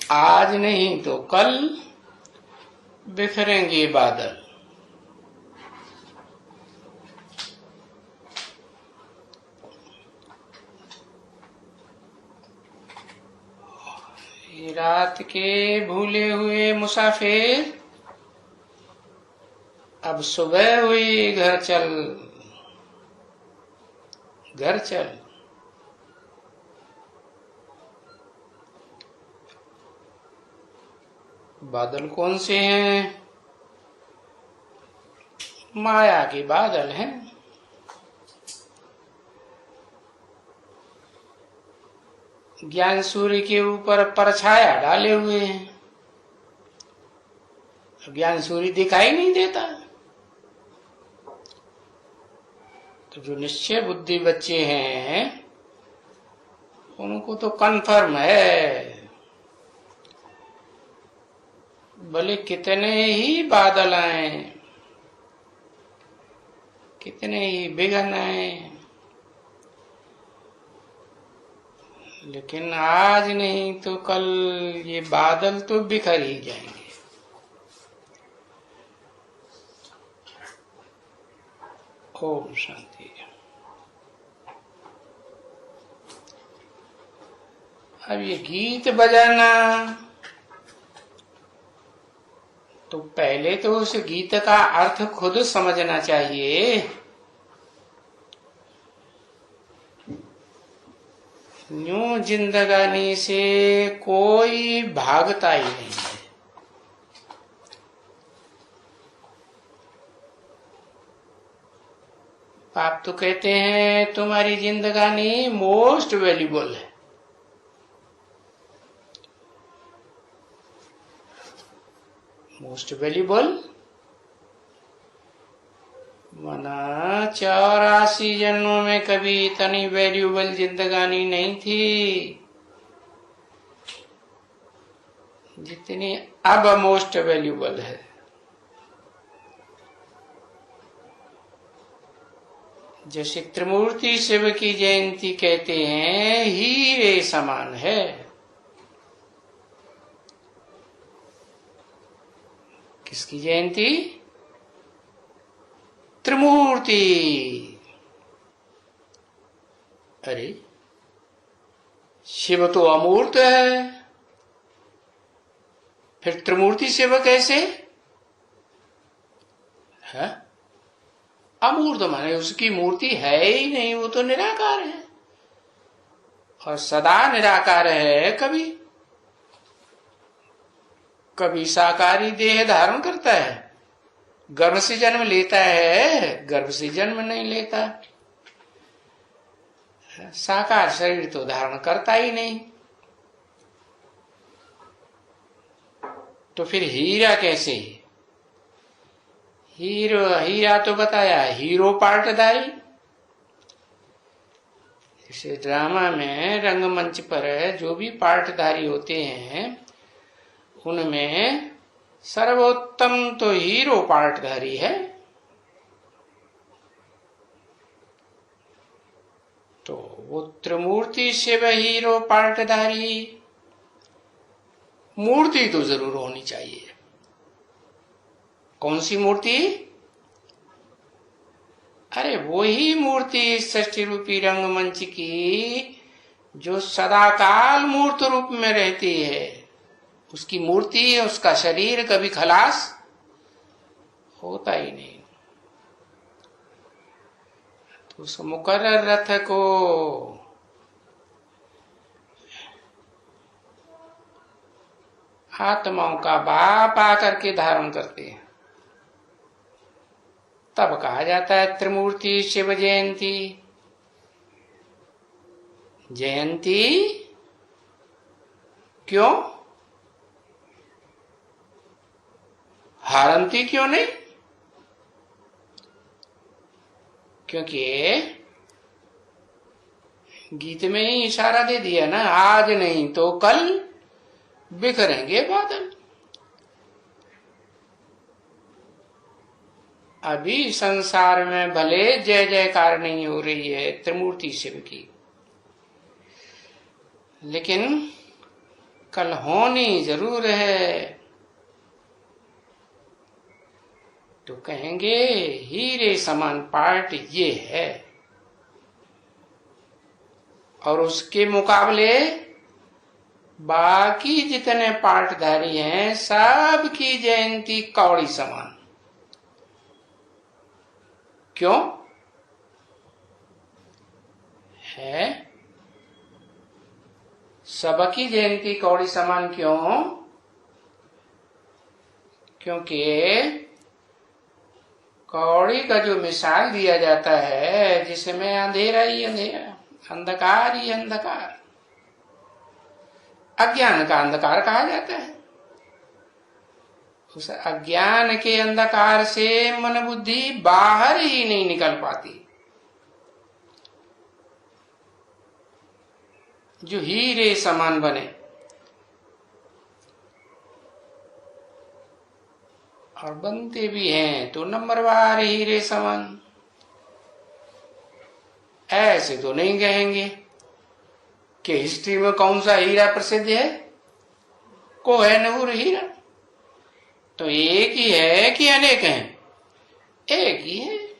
आज नहीं तो कल बिखरेंगे बादल। रात के भूले हुए मुसाफिर, अब सुबह हुई, घर चल, घर चल। बादल कौन से हैं? माया के बादल हैं। ज्ञान सूर्य के ऊपर परछाया डाले हुए हैं। ज्ञान सूर्य दिखाई नहीं देता। तो जो निश्चय बुद्धि बच्चे हैं उनको तो कन्फर्म है, भले कितने ही बादल आए, कितने ही विघ्न आए, लेकिन आज नहीं तो कल ये बादल तो बिखर ही जाएंगे। ओम शांति। अब ये गीत बजाना, तो पहले तो उस गीत का अर्थ खुद समझना चाहिए। यूं जिंदगानी से कोई भागता ही नहीं है। आप तो कहते हैं तुम्हारी जिंदगानी मोस्ट वैल्यूबल है। मोस्ट वैल्यूबल मना 84 जन्मों में कभी इतनी वैल्यूबल जिंदगानी नहीं थी जितनी अब मोस्ट वैल्यूबल है। जैसे त्रिमूर्ति शिव की जयंती कहते हैं हीरे समान है। किसकी जयंती? त्रिमूर्ति। अरे शिव तो अमूर्त है, फिर त्रिमूर्ति शिव कैसे है? अमूर्त माने उसकी मूर्ति है ही नहीं, वो तो निराकार है और सदा निराकार है। कभी कभी साकारी देह धारण करता है, गर्भ से जन्म लेता है, गर्भ से जन्म नहीं लेता। साकार शरीर तो धारण करता ही नहीं। तो फिर हीरा कैसे? हीरा तो बताया हीरो पार्टधारी। इसे ड्रामा में रंगमंच पर जो भी पार्टधारी होते हैं उनमें सर्वोत्तम तो हीरो पार्टधारी है। तो वो त्रिमूर्ति शिव हीरो पार्टधारी मूर्ति तो जरूर होनी चाहिए। कौन सी मूर्ति? अरे वही मूर्ति सृष्टि रूपी रंगमंच की जो सदाकाल मूर्त रूप में रहती है। उसकी मूर्ति, उसका शरीर कभी खलास होता ही नहीं। तो उस मुकर्रर रथ को आत्माओं का बाप आकर के धारण करते हैं। तब कहा जाता है त्रिमूर्ति शिव जयंती। जयंती क्यों? हारंती क्यों नहीं? क्योंकि गीत में ही इशारा दे दिया ना, आज नहीं तो कल बिखरेंगे बादल। अभी संसार में भले जय जयकार नहीं हो रही है त्रिमूर्ति शिव की, लेकिन कल होनी जरूर है। तो कहेंगे हीरे समान पार्ट ये है, और उसके मुकाबले बाकी जितने पार्टधारी हैं सब की जयंती कौड़ी समान। क्यों है सबकी जयंती कौड़ी समान? क्यों? क्योंकि कौड़ी का जो मिसाल दिया जाता है, जिसमें अंधेरा ही अंधेरा, अंधकार ही अंधकार, अज्ञान का अंधकार कहा जाता है। उस अज्ञान के अंधकार से मन बुद्धि बाहर ही नहीं निकल पाती। जो हीरे समान बने, और बनते भी हैं तो नंबरवार हीरे समान। ऐसे तो नहीं कहेंगे कि हिस्ट्री में कौन सा हीरा प्रसिद्ध है, कोहिनूर हीरा। तो एक ही है कि अनेक हैं? एक ही है।